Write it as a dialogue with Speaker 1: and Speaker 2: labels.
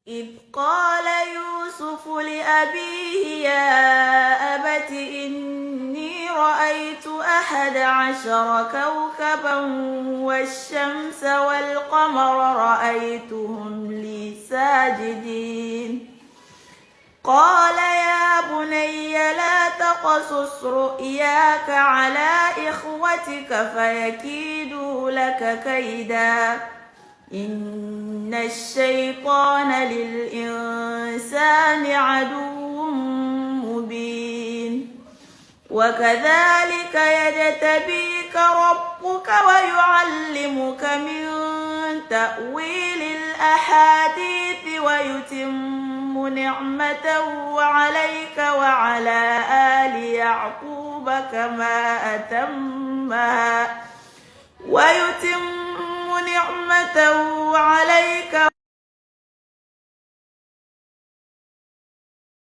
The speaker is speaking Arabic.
Speaker 1: إذ قال يوسف لأبيه يا أبت إني رأيت 11 كوكبا والشمس والقمر رأيتهم لي ساجدين قال يا بني لا تقصص رؤياك على إخوتك فيكيدوا لك كيدا إن الشيطان للإنسان عدو مبين وكذلك يجتبيك ربك ويعلمك من تأويل الأحاديث ويتم نعمته عليك وعلى آل يعقوب كما أتمها نعمته عليك